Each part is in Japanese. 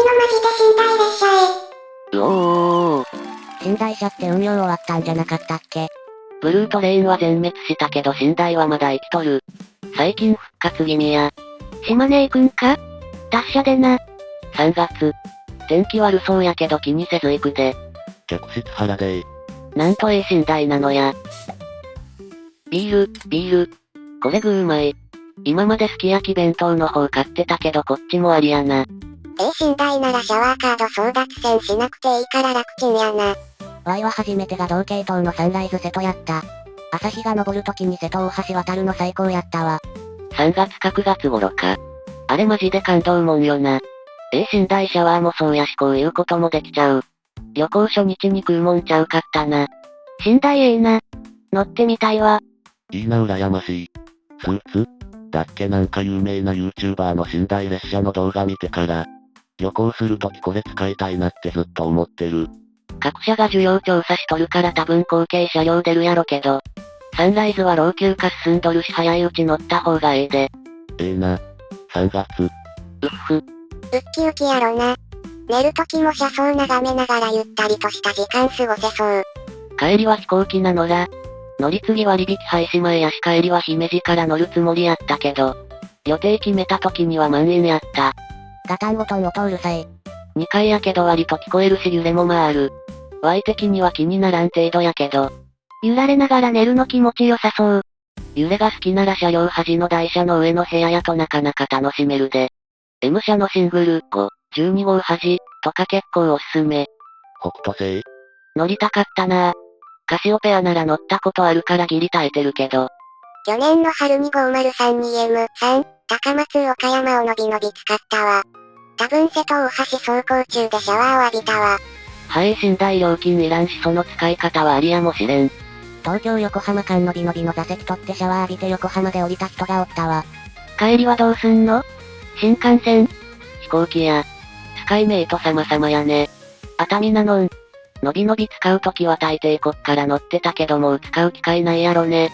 寝台列車へ。うおー。寝台車って運用終わったんじゃなかったっけ？ブルートレインは全滅したけど寝台はまだ生きとる。最近復活気味や。島根行くんか？達者でな。3月。天気悪そうやけど気にせず行くで。客室腹でなんと寝台なのや。ビール。これうまい。今まですき焼き弁当の方買ってたけどこっちもありやな。寝台ならシャワーカード争奪戦しなくていいから楽ちんやな。Y は初めてが同系統のサンライズ瀬戸やった。朝日が昇る時に瀬戸大橋渡るの最高やったわ。3月か9月頃か。あれマジで感動もんよな。寝台シャワーもそうやしこういうこともできちゃう。旅行初日に食うもんちゃうかったな。寝台ええな。乗ってみたいわ。いいな羨ましい。スーツだっけなんか有名な YouTuber の寝台列車の動画見てから、旅行するときこれ使いたいなってずっと思ってる。各社が需要調査しとるから多分後継車両出るやろけど、サンライズは老朽化進んどるし早いうち乗った方がええで。ええな。3月。うっふ。ウッキウキやろな。寝るときも車窓眺めながらゆったりとした時間過ごせそう。帰りは飛行機なのら。乗り継ぎ割引廃止前やし帰りは姫路から乗るつもりやったけど、予定決めた時には満員やった。ガタンゴトン音うるさい。2階やけど割と聞こえるし揺れもまある。Y 的には気にならん程度やけど、揺られながら寝るの気持ちよさそう。揺れが好きなら車両端の台車の上の部屋やとなかなか楽しめるで。M 社のシングル5、12号端とか結構おすすめ。北斗星乗りたかったなぁ。カシオペアなら乗ったことあるからギリ耐えてるけど。去年の春に 5032M3、高松岡山をのびのび使ったわ。多分瀬戸大橋走行中でシャワーを浴びたわ。寝台料金いらんしその使い方はありやもしれん。東京横浜間のびのびの座席取ってシャワー浴びて横浜で降りた人がおったわ。帰りはどうすんの？新幹線？飛行機や。スカイメイト様々やね。熱海なのん。のびのび使うときは大抵こっから乗ってたけどもう使う機会ないやろね。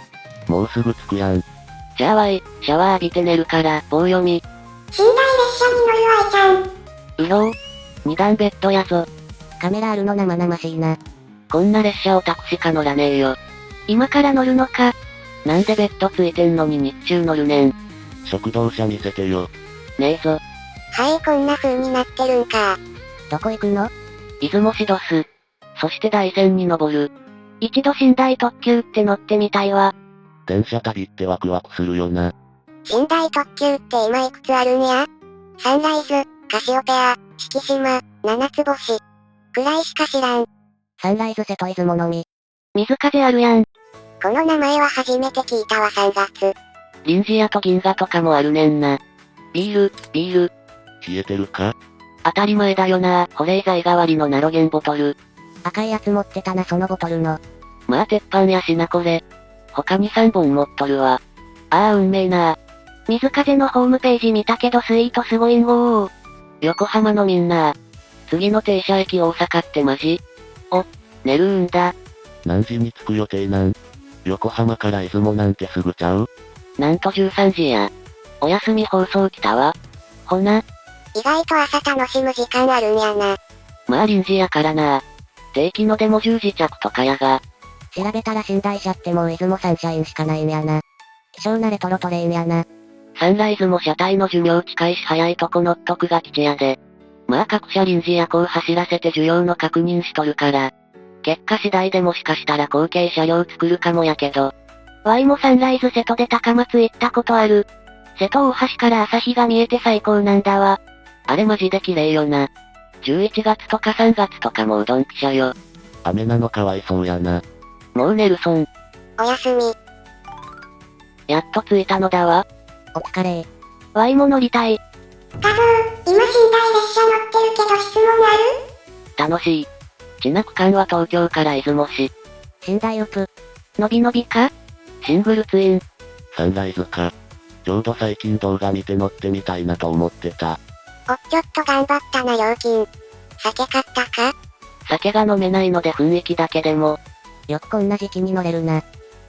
もうすぐ着くやん。じゃあシャワー浴びて寝るから、棒読み。寝台列車に乗る愛ちゃん。うろう。二段ベッドやぞ。カメラあるの生々しいな。こんな列車オタクしか乗らねえよ。今から乗るのか。なんでベッドついてんのに日中乗るねん。食堂車見せてよ。ねえぞ。はいこんな風になってるんか。どこ行くの？出雲市どす。そして大山に登る。一度寝台特急って乗ってみたいわ。電車旅ってワクワクするよな。寝台特急って今いくつあるんや？サンライズ、カシオペア、四季島、七つ星。くらいしか知らん。サンライズ瀬戸出雲のみ。水風あるやん。この名前は初めて聞いたわ3月。臨時屋と銀河とかもあるねんな。ビール。冷えてるか？当たり前だよな保冷剤代わりのナロゲンボトル。赤いやつ持ってたなそのボトルの。まあ鉄板やしなこれ。他に3本持っとるわ。ああ運命な。水風のホームページ見たけどスイートすごいんごー。横浜のみんな。次の停車駅大阪ってマジ？寝るんだ。何時に着く予定なん？横浜から出雲なんてすぐちゃう？なんと13時や。お休み放送来たわ。ほな。意外と朝楽しむ時間あるんやな。まあ臨時やからな。定期のでも10時着とかやが。調べたら寝台車ってもう出雲サンシャインしかないんやな。希少なレトロトレインやな。サンライズも車体の寿命近いし早いとこ乗っとくが吉やで。まあ各社臨時やこう走らせて需要の確認しとるから。結果次第でもしかしたら後継車両作るかもやけど。Y もサンライズ瀬戸で高松行ったことある。瀬戸大橋から朝日が見えて最高なんだわ。あれマジで綺麗よな。11月とか3月とかもうドンピシャよ。雨なのかわいそうやな。もうネルソン。おやすみ。やっと着いたのだわ。お疲れ。 Y も乗りたい。画像、今寝台列車乗ってるけど質問ある？楽しい。地名区間は東京から出雲市。寝台ウプ。のびのびか？シングルツイン。サンライズか。ちょうど最近動画見て乗ってみたいなと思ってた。ちょっと頑張ったな料金。酒買ったか？酒が飲めないので雰囲気だけでも。よくこんな時期に乗れるな。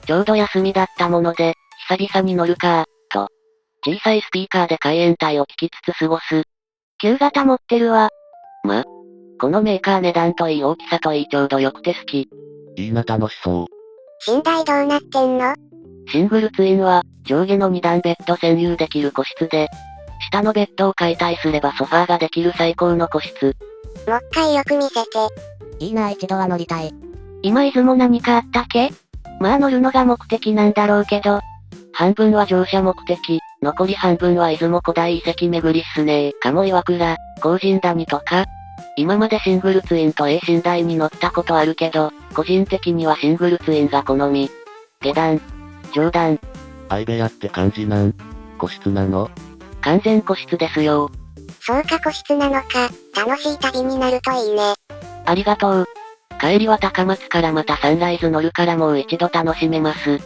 ちょうど休みだったもので、久々に乗るかと。小さいスピーカーで海援隊を聞きつつ過ごす。旧型持ってるわ。このメーカー値段といい大きさといいちょうどよくて好き。いいな楽しそう。寝台どうなってんの？シングルツインは、上下の2段ベッド占有できる個室で、下のベッドを解体すればソファーができる最高の個室。もっかいよく見せて。いいな一度は乗りたい。今伊豆も何かあったっけ？まあ乗るのが目的なんだろうけど、半分は乗車目的、残り半分は出雲古代遺跡巡りっすね。鴨岩倉、高神谷とか。今までシングルツインと A 寝台に乗ったことあるけど、個人的にはシングルツインが好み。下段、上段、相部屋って感じなん？個室なの？完全個室ですよ。そうか個室なのか、楽しい旅になるといいね。ありがとう。帰りは高松からまたサンライズ乗るからもう一度楽しめます。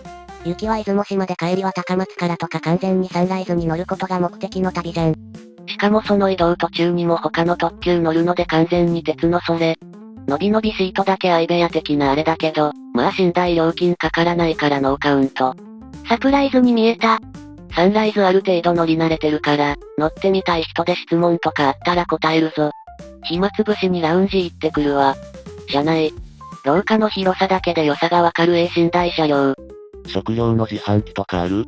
行きは出雲市まで帰りは高松からとか完全にサンライズに乗ることが目的の旅じゃん。しかもその移動途中にも他の特急乗るので完全に鉄のそれ。のびのびシートだけ相部屋的なあれだけど、まあ寝台料金かからないからノーカウント。サプライズに見えた。サンライズある程度乗り慣れてるから、乗ってみたい人で質問とかあったら答えるぞ。暇つぶしにラウンジ行ってくるわ。車内。廊下の広さだけで良さがわかる A 寝台車両。食料の自販機とかある？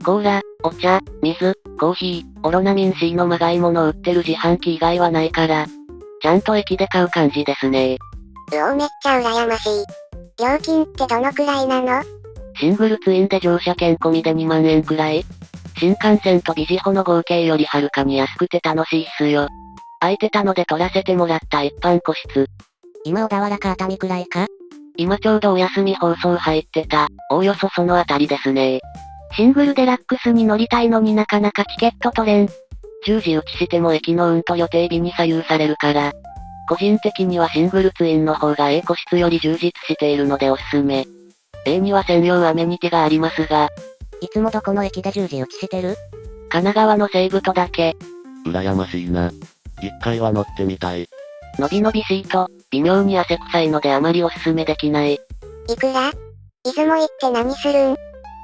コーラ、お茶、水、コーヒー、オロナミン C のまがいもの売ってる自販機以外はないから、ちゃんと駅で買う感じですね。うおめっちゃ羨ましい。料金ってどのくらいなの？シングルツインで乗車券込みで2万円くらい？新幹線とビジホの合計よりはるかに安くて楽しいっすよ。空いてたので取らせてもらった一般個室。今小田原か熱海くらいか？今ちょうどお休み放送入ってた、おおよそそのあたりですね。シングルデラックスに乗りたいのになかなかチケット取れん。10時打ちしても駅の運と予定日に左右されるから。個人的にはシングルツインの方が A 個室より充実しているのでおすすめ。A には専用アメニティがありますが、いつもどこの駅で10時打ちしてる？神奈川の西部とだけ。羨ましいな。一回は乗ってみたい。のびのびシート、微妙に汗臭いのであまりおすすめできない。いくら？出雲行って何するん？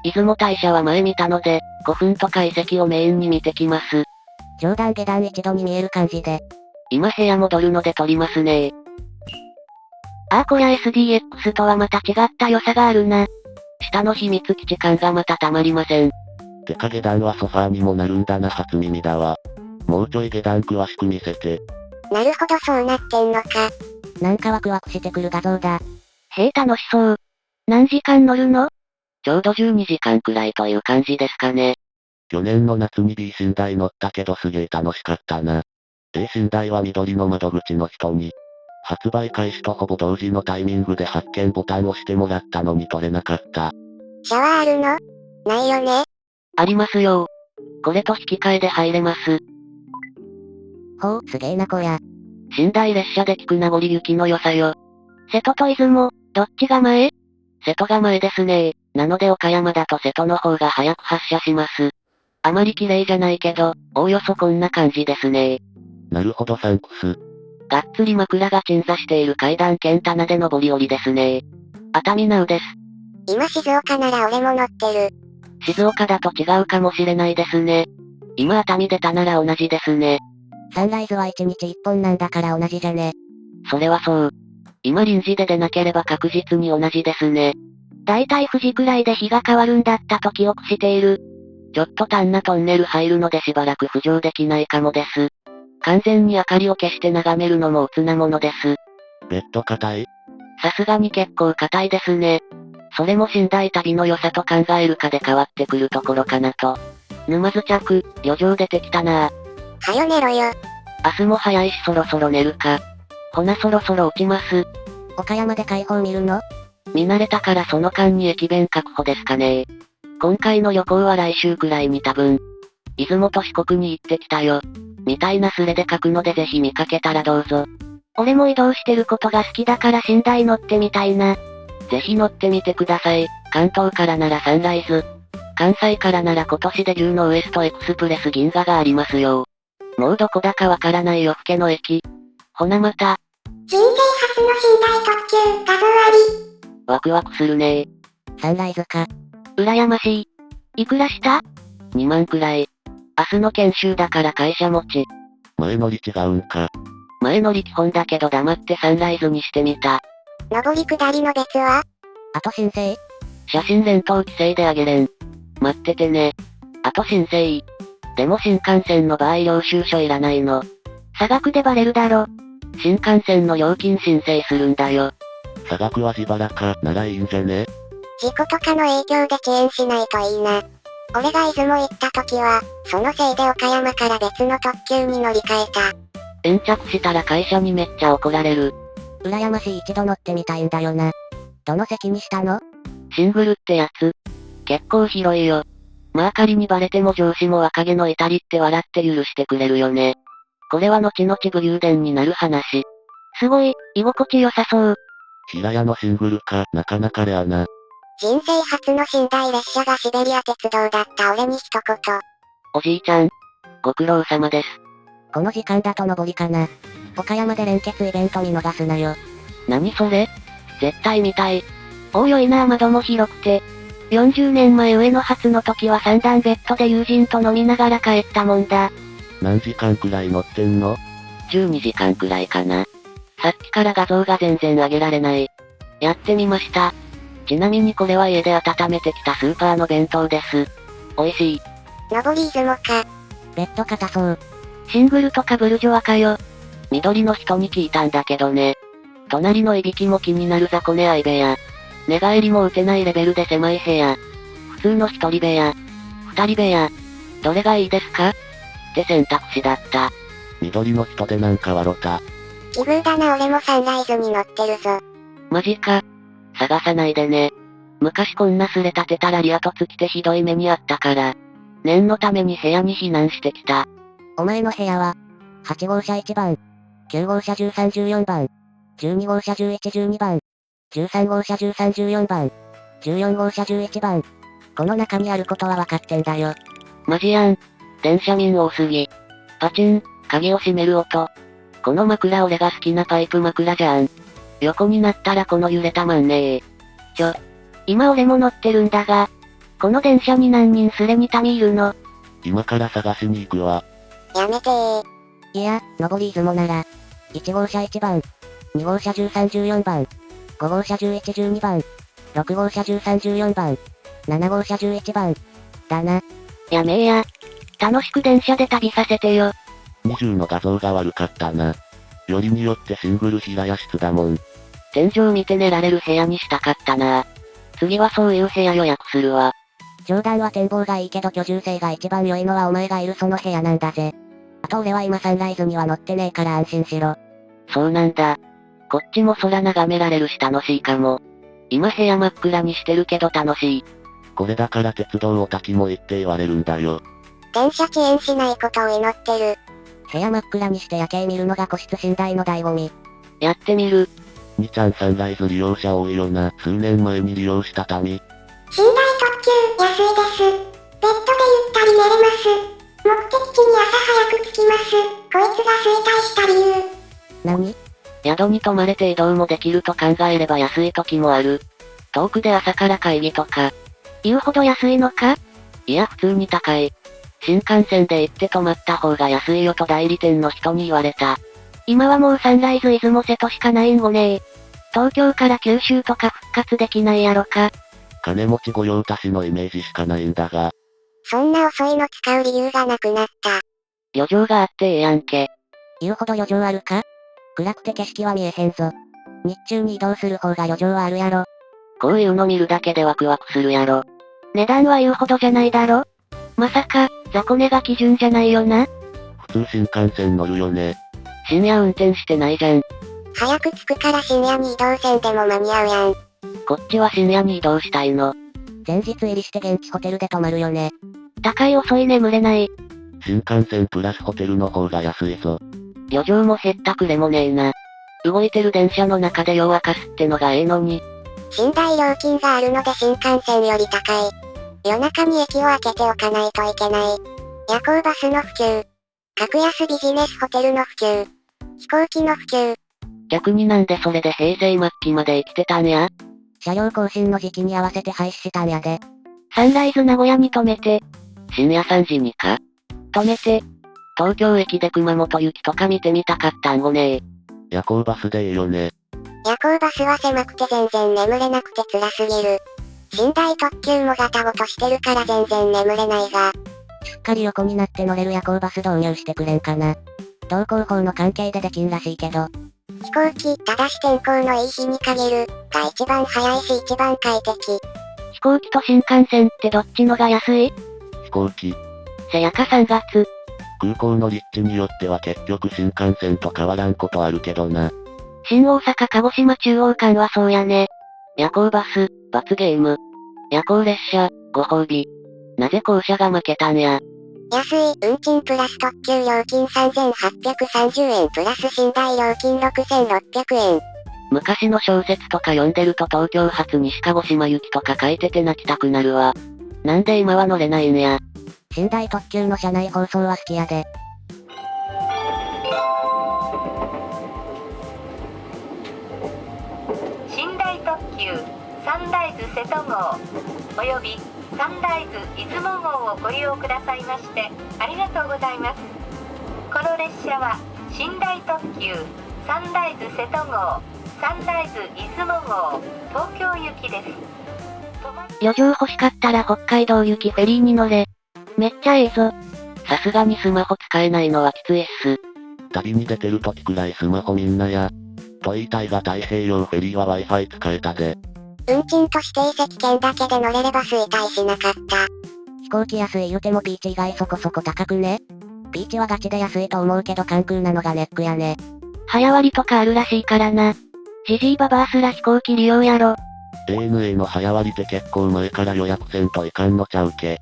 出雲大社は前見たので、古墳とか遺跡をメインに見てきます。上段下段一度に見える感じで。今部屋戻るので撮りますね。こりゃ SDX とはまた違った良さがあるな。下の秘密基地感がまたたまりません。てか下段はソファーにもなるんだな初耳だわ。もうちょい下段詳しく見せて。なるほどそうなってんのか。なんかワクワクしてくる画像だ。へえ楽しそう。何時間乗るの？ちょうど12時間くらいという感じですかね。去年の夏に B 寝台乗ったけどすげえ楽しかったな。A 寝台は緑の窓口の人に、発売開始とほぼ同時のタイミングで発見ボタンを押してもらったのに取れなかった。シャワーあるの？ないよね。ありますよ。これと引き換えで入れます。ほう、すげえなこや。寝台列車で聞く名残雪の良さよ。瀬戸と出雲、どっちが前？瀬戸が前ですね。なので岡山だと瀬戸の方が早く発車します。あまり綺麗じゃないけど、おおよそこんな感じですね。なるほどサンクス。がっつり枕が鎮座している階段兼棚で上り下りですね。熱海ナウです。今静岡なら俺も乗ってる。静岡だと違うかもしれないですね。今熱海出たなら同じですね。サンライズは1日1本なんだから同じじゃね。それはそう。今臨時で出なければ確実に同じですね。だいたい9時くらいで日が変わるんだったと記憶している。ちょっと単なトンネル入るのでしばらく浮上できないかもです。完全に明かりを消して眺めるのも鬱なものです。ベッド硬い？さすがに結構硬いですね。それも寝台旅の良さと考えるかで変わってくるところかなと。沼津着、旅情出てきたなぁ。はよ寝ろよ。明日も早いしそろそろ寝るか。ほなそろそろ落ちます。岡山で開放見るの？見慣れたからその間に駅弁確保ですかね。今回の旅行は来週くらいに多分。出雲と四国に行ってきたよ。みたいなスレで書くのでぜひ見かけたらどうぞ。俺も移動してることが好きだから寝台乗ってみたいな。ぜひ乗ってみてください。関東からならサンライズ。関西からなら今年で10のウエストエクスプレス銀河がありますよ。もうどこだかわからない夜更けの駅。ほなまた。人生初の寝台特急画像あり。ワクワクするねサンライズか。羨ましい。いくらした？ 2 万くらい。明日の研修だから会社持ち。前乗り違うんか。前の力本だけど黙ってサンライズにしてみた。上り下りの別は？あと申請？写真連投規制であげれん。待っててね。あと申請。でも新幹線の場合領収書いらないの。差額でバレるだろ。新幹線の料金申請するんだよ。差額は自腹か、ならいいんじゃね？事故とかの影響で遅延しないといいな。俺が出雲行った時は、そのせいで岡山から別の特急に乗り換えた。延着したら会社にめっちゃ怒られる。羨ましい、一度乗ってみたいんだよな。どの席にしたの？シングルってやつ。結構広いよ。まあ仮にバレても上司も若気の至りって笑って許してくれるよね。これは後々武勇伝になる話。すごい、居心地良さそう。平屋のシングルか、なかなかレアな。人生初の寝台列車がシベリア鉄道だった俺に一言。おじいちゃん。ご苦労様です。この時間だと上りかな。岡山で連結イベント見逃すなよ。何それ？絶対見たい。おいおいな、窓も広くて。40年前上野発の時は3段ベッドで友人と飲みながら帰ったもんだ。何時間くらい乗ってんの？12時間くらいかな。さっきから画像が全然上げられない。やってみました。ちなみにこれは家で温めてきたスーパーの弁当です。美味しい。上り出雲か。ベッド硬そう。シングルとかブルジョワかよ。緑の人に聞いたんだけどね。隣のいびきも気になる雑魚寝相部屋。寝返りも打てないレベルで狭い部屋。普通の一人部屋。二人部屋。どれがいいですか？って選択肢だった。緑の人でなんか笑った。奇遇だな、俺もサンライズに乗ってるぞ。マジか。探さないでね。昔こんなすれ立てたらリアと尽きてひどい目にあったから。念のために部屋に避難してきた。お前の部屋は、8号車1番、9号車13、14番、12号車11、12番、13号車13、14番、14号車11番。この中にあることは分かってんだよ。マジやん。電車民多すぎ。パチン、鍵を閉める音。この枕俺が好きなパイプ枕じゃん。横になったらこの揺れたまんねえ。今俺も乗ってるんだが、この電車に何人すれに民いるの？今から探しに行くわ。やめてー。いや、上り出雲なら、1号車1番、2号車13、14番、5号車11、12番、6号車13、14番、7号車11番、だな。やめーや。楽しく電車で旅させてよ。20の画像が悪かったな。よりによってシングル平屋室だもん。天井見て寝られる部屋にしたかったな。次はそういう部屋予約するわ。冗談は展望がいいけど居住性が一番良いのはお前がいるその部屋なんだぜ。あと俺は今サンライズには乗ってねえから安心しろ。そうなんだ。こっちも空眺められるし楽しいかも。今部屋真っ暗にしてるけど楽しい。これだから鉄道オタキも言って言われるんだよ。電車遅延しないことを祈ってる。部屋真っ暗にして夜景見るのが個室寝台の醍醐味。やってみる。にちゃんサンライズ利用者多いよな。数年前に利用した民。寝台特急、安いです。ベッドでゆったり寝れます。目的地に朝早く着きます。こいつが衰退した理由。何？宿に泊まれて移動もできると考えれば安い時もある。遠くで朝から会議とか。言うほど安いのか？いや普通に高い。新幹線で行って泊まった方が安いよと代理店の人に言われた。今はもうサンライズ出雲瀬戸しかないんごねー。東京から九州とか復活できないやろか。金持ち御用達のイメージしかないんだが。そんな遅いの使う理由がなくなった。余剰があってええやんけ。言うほど余剰あるか？暗くて景色は見えへんぞ。日中に移動する方が余剰はあるやろ。こういうの見るだけでワクワクするやろ。値段は言うほどじゃないだろ？まさか、雑魚寝が基準じゃないよな？普通新幹線乗るよね。深夜運転してないじゃん。早く着くから深夜に移動せんでも間に合うやん。こっちは深夜に移動したいの。前日入りして現地ホテルで泊まるよね。高い遅い眠れない。新幹線プラスホテルの方が安いぞ。余剰も減ったくれもねえな。動いてる電車の中で夜明かすってのがええのに。寝台料金があるので新幹線より高い。夜中に駅を開けておかないといけない。夜行バスの普及。格安ビジネスホテルの普及。飛行機の普及。逆になんでそれで平成末期まで生きてたんや？車両更新の時期に合わせて廃止したんやで。サンライズ名古屋に止めて。深夜3時にか？止めて。東京駅で熊本行きとか見てみたかったんごねー。夜行バスでいいよね。夜行バスは狭くて全然眠れなくて辛すぎる。寝台特急もガタゴトしてるから全然眠れないが。しっかり横になって乗れる夜行バス導入してくれんかな。道交法の関係でできんらしいけど。飛行機、ただし天候のいい日に限る、が一番早いし一番快適。飛行機と新幹線ってどっちのが安い？飛行機。せやか3月。空港の立地によっては結局新幹線と変わらんことあるけどな。新大阪鹿児島中央間はそうやね。夜行バス、罰ゲーム。夜行列車、ご褒美。なぜ後者が負けたんや。安い、運賃プラス特急料金3830円プラス寝台料金6600円。昔の小説とか読んでると東京発西鹿児島行きとか書いてて泣きたくなるわ。なんで今は乗れないんや。寝台特急の車内放送は好きやで。寝台特急サンライズ瀬戸号およびサンライズ出雲号をご利用くださいましてありがとうございます。この列車は寝台特急サンライズ瀬戸号サンライズ出雲号東京行きです。余剰欲しかったら北海道行きフェリーに乗れ。めっちゃええぞ。さすがにスマホ使えないのはきついっす。旅に出てる時くらいスマホみんなや。と言いたいが太平洋フェリーは Wi-Fi 使えたで。運賃と指定席券だけで乗れれば衰退しなかった。飛行機安い言うてもピーチ以外そこそこ高くね？ピーチはガチで安いと思うけど関空なのがネックやね。早割とかあるらしいからな。ジジイババアすら飛行機利用やろ。ANA の早割って結構前から予約せんといかんのちゃうけ。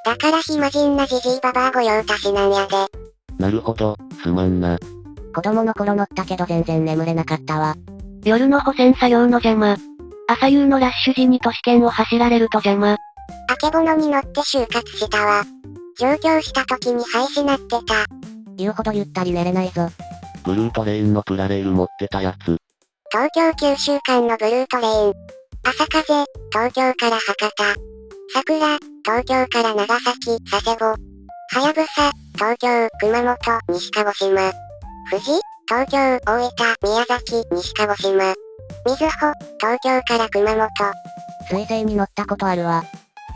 だから暇人なジジイババア御用達なんやで。なるほど、すまんな。子供の頃乗ったけど全然眠れなかったわ。夜の保線作業の邪魔。朝夕のラッシュ時に都市圏を走られると邪魔。あけぼのに乗って就活したわ。上京した時に廃止なってた。言うほどゆったり寝れないぞ。ブルートレインのプラレール持ってたやつ。東京九州間のブルートレイン。朝風、東京から博多。桜、東京から長崎、佐世保。はやぶさ、東京、熊本、西鹿児島。富士、東京、大分、宮崎、西鹿児島。みずほ、東京から熊本。水星に乗ったことあるわ。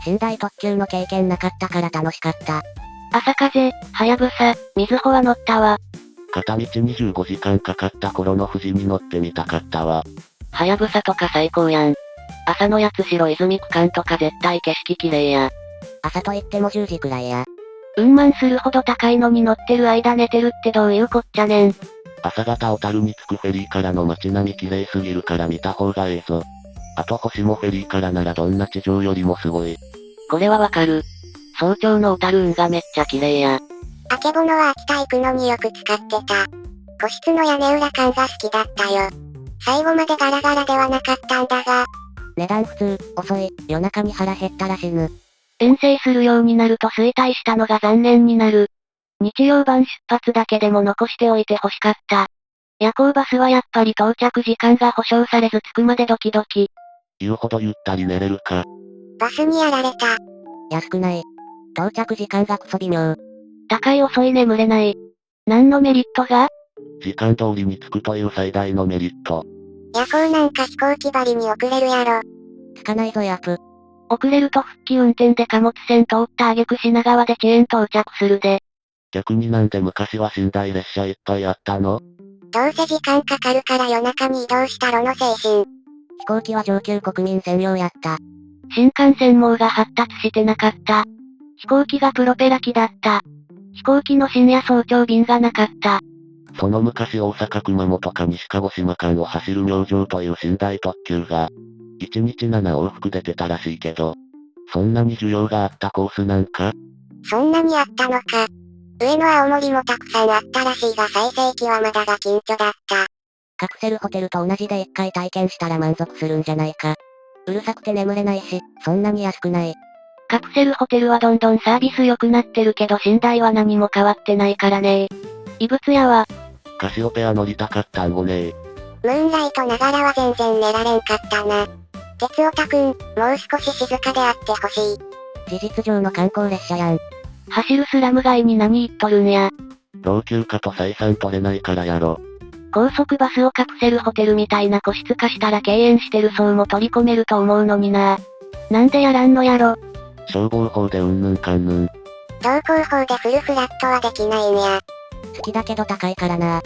寝台特急の経験なかったから楽しかった。朝風、はやぶさ、みずほは乗ったわ。片道25時間かかった頃の富士に乗ってみたかったわ。はやぶさとか最高やん。朝の八代泉区間とか絶対景色綺麗や。朝といっても10時くらいや。うんまんするほど高いのに乗ってる間寝てるってどういうこっちゃねん。朝方小樽に着くフェリーからの街並み綺麗すぎるから見た方がええぞ。あと星もフェリーからならどんな地上よりもすごい。これはわかる。早朝の小樽運がめっちゃ綺麗や。あけぼのは秋田行くのによく使ってた。個室の屋根裏感が好きだったよ。最後までガラガラではなかったんだが。値段普通、遅い、夜中に腹減ったら死ぬ。遠征するようになると衰退したのが残念になる。日曜版出発だけでも残しておいて欲しかった。夜行バスはやっぱり到着時間が保証されず着くまでドキドキ。言うほどゆったり寝れるか。バスにやられた。安くない。到着時間がクソ微妙。高い遅い眠れない。何のメリットが？時間通りに着くという最大のメリット。夜行なんか飛行機張りに遅れるやろ。つかないぞヤープ。遅れると復帰運転で貨物船通った挙句品川で遅延到着するで。逆になんで昔は寝台列車いっぱいあったの？どうせ時間かかるから夜中に移動したろの精神。飛行機は上級国民専用やった。新幹線網が発達してなかった。飛行機がプロペラ機だった。飛行機の深夜早朝便がなかった。その昔大阪熊本か西鹿児島間を走る明星という寝台特急が、1日7往復で出たらしいけど、そんなに需要があったコースなんか？そんなにあったのか。上の青森もたくさんあったらしいが最盛期はまだが近所だった。カプセルホテルと同じで1回体験したら満足するんじゃないか。うるさくて眠れないし、そんなに安くない。カプセルホテルはどんどんサービス良くなってるけど寝台は何も変わってないからね。異物やわ。カシオペア乗りたかったんごねムーンライトながらは全然寝られんかったな。鉄オタくん、もう少し静かであってほしい。事実上の観光列車やん。走るスラム街に何言っとるんや。老朽化と採算取れないからやろ。高速バスをカプセルホテルみたいな個室化したら敬遠してる層も取り込めると思うのにな。なんでやらんのやろ。消防法でうんぬんかんぬん。道交法でフルフラットはできないんや。好きだけど高いからな。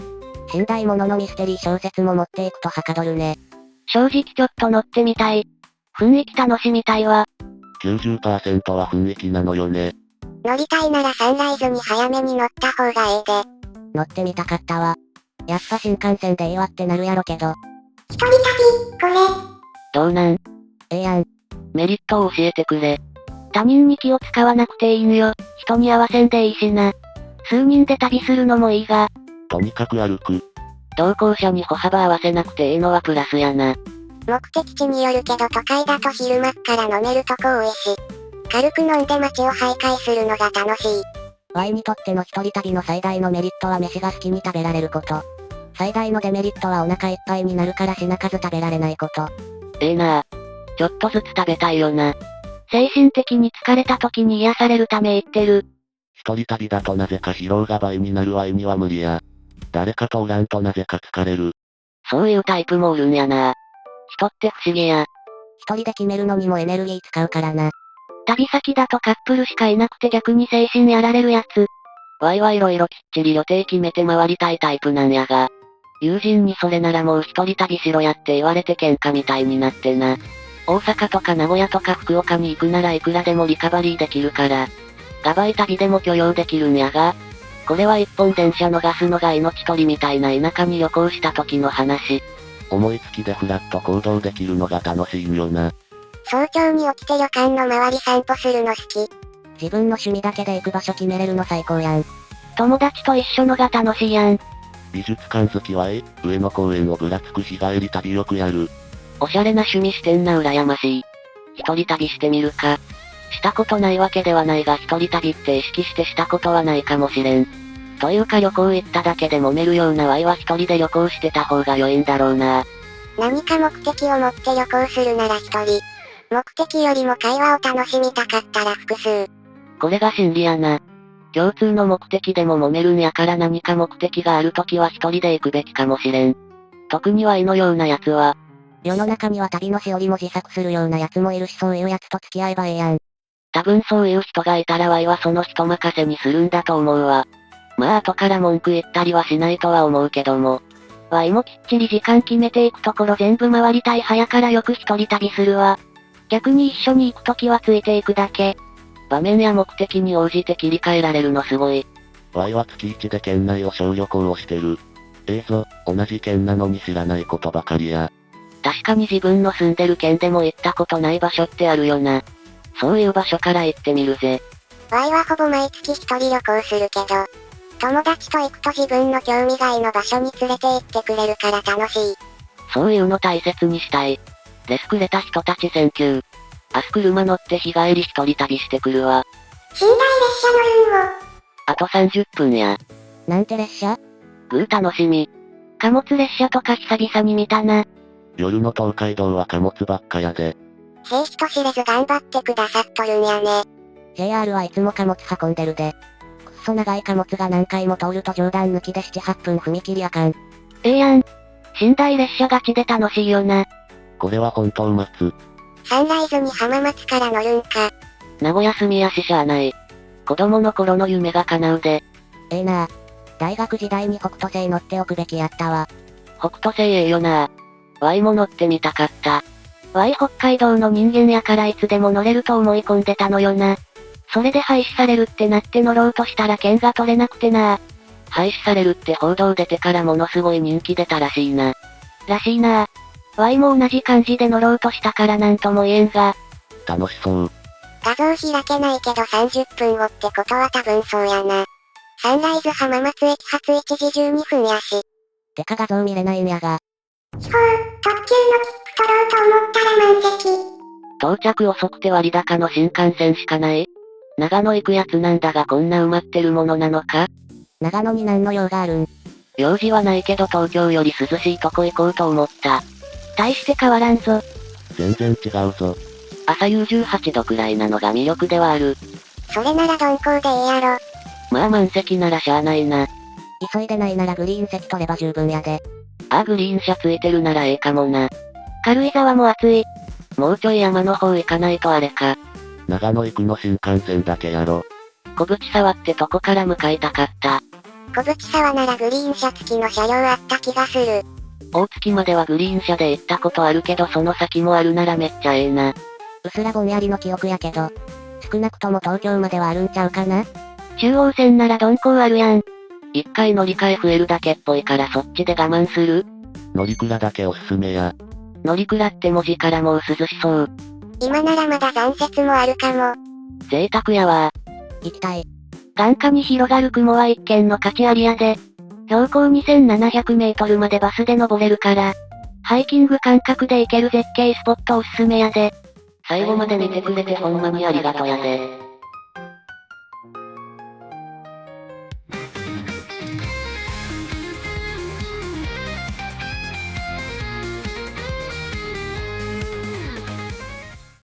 寝台物のミステリー小説も持っていくとはかどるね。正直ちょっと乗ってみたい。雰囲気楽しみたいわ。90% は雰囲気なのよね。乗りたいならサンライズに早めに乗った方がええで。乗ってみたかったわ。やっぱ新幹線でいいわってなるやろけど。一人旅、これ。どうなん？ええやん。メリットを教えてくれ。他人に気を使わなくていいんよ。人に合わせんでいいしな。数人で旅するのもいいが。とにかく歩く。同行者に歩幅合わせなくていいのはプラスやな。目的地によるけど都会だと昼間っから飲めるとこ多いし。軽く飲んで街を徘徊するのが楽しい。Y にとっての一人旅の最大のメリットは飯が好きに食べられること。最大のデメリットはお腹いっぱいになるから品数食べられないこと。ええなぁ。ちょっとずつ食べたいよな。精神的に疲れた時に癒されるため言ってる。一人旅だとなぜか疲労が倍になるワイには無理や。誰かとおらんとなぜか疲れる。そういうタイプもおるんやな。人って不思議や。一人で決めるのにもエネルギー使うからな。旅先だとカップルしかいなくて逆に精神やられるやつ。ワイはいろいろきっちり予定決めて回りたいタイプなんやが。友人にそれならもう一人旅しろやって言われて喧嘩みたいになってな。大阪とか名古屋とか福岡に行くならいくらでもリカバリーできるから。ガバイ旅でも許容できるんやが。これは一本電車逃すのが命取りみたいな田舎に旅行した時の話。思いつきでフラッと行動できるのが楽しいんよな。早朝に起きて旅館の周り散歩するの好き。自分の趣味だけで行く場所決めれるの最高やん。友達と一緒のが楽しいやん。美術館好きは上野公園をぶらつく日帰り旅よくやる。おしゃれな趣味してんな羨ましい。一人旅してみるか。したことないわけではないが一人旅って意識してしたことはないかもしれん。というか旅行行っただけで揉めるようなワイは一人で旅行してた方が良いんだろうな。何か目的を持って旅行するなら一人。目的よりも会話を楽しみたかったら複数。これが真理やな。共通の目的でも揉めるんやから何か目的があるときは一人で行くべきかもしれん。特にワイのようなやつは。世の中には旅のしおりも自作するようなやつもいるしそういうやつと付き合えばええやん。多分そういう人がいたらワイはその人任せにするんだと思うわ。まあ後から文句言ったりはしないとは思うけども。ワイもきっちり時間決めていくところ全部回りたい早からよく一人旅するわ。逆に一緒に行くときはついていくだけ。場面や目的に応じて切り替えられるのすごい。ワイは月1で県内を小旅行をしてる。ぞ、同じ県なのに知らないことばかりや。確かに自分の住んでる県でも行ったことない場所ってあるよな。そういう場所から行ってみるぜ。ワイはほぼ毎月一人旅行するけど、友達と行くと自分の興味外の場所に連れて行ってくれるから楽しい。そういうの大切にしたい。レスくれた人たちセンキュー。明日車乗って日帰り一人旅してくるわ。寝台列車乗るんを。あと30分や。なんて列車？楽しみ。貨物列車とか久々に見たな。夜の東海道は貨物ばっかやで。兵士と知れず頑張ってくださっとるんやね。JR はいつも貨物運んでるで。くっそ長い貨物が何回も通ると冗談抜きで7、8分踏切あかん。やん。寝台列車ガチで楽しいよな。これは本当待つ。サンライズに浜松から乗るんか。名古屋住みやししゃあない。子供の頃の夢が叶うで。ええなあ。大学時代に北斗星乗っておくべきやったわ。北斗星ええよな。ワイも乗ってみたかった。ワイ北海道の人間やからいつでも乗れると思い込んでたのよな。それで廃止されるってなって乗ろうとしたら券が取れなくてな。廃止されるって報道出てからものすごい人気出たらしいな。らしいな。ワイも同じ感じで乗ろうとしたからなんとも言えんが。楽しそう。画像開けないけど30分後ってことは多分そうやな。サンライズ浜松駅発1時12分やし。てか画像見れないんやが。地方、特急の切符取ろうと思ったら満席。到着遅くて割高の新幹線しかない？長野行くやつなんだがこんな埋まってるものなのか？長野に何の用があるん？用事はないけど東京より涼しいとこ行こうと思った。大して変わらんぞ。全然違うぞ。朝夕18度くらいなのが魅力ではある。それなら鈍行でいいやろ。まあ満席ならしゃあないな。急いでないならグリーン席取れば十分やで。グリーン車ついてるならええかもな。軽井沢も暑い。もうちょい山の方行かないとあれか。長野行くの新幹線だけやろ。小淵沢ってとこから向かいたかった。小淵沢ならグリーン車付きの車両あった気がする。大月まではグリーン車で行ったことあるけどその先もあるならめっちゃええな。うすらぼんやりの記憶やけど、少なくとも東京まではあるんちゃうかな。中央線なら鈍行あるやん。一回乗り換え増えるだけっぽいからそっちで我慢する？乗鞍だけおすすめや。乗鞍って文字からもう涼しそう。今ならまだ残雪もあるかも。贅沢やわ。行きたい。眼下に広がる雲は一見の価値ありやで。標高2700メートルまでバスで登れるから、ハイキング感覚で行ける絶景スポットおすすめやで。最後まで見てくれてほんまにありがとやで。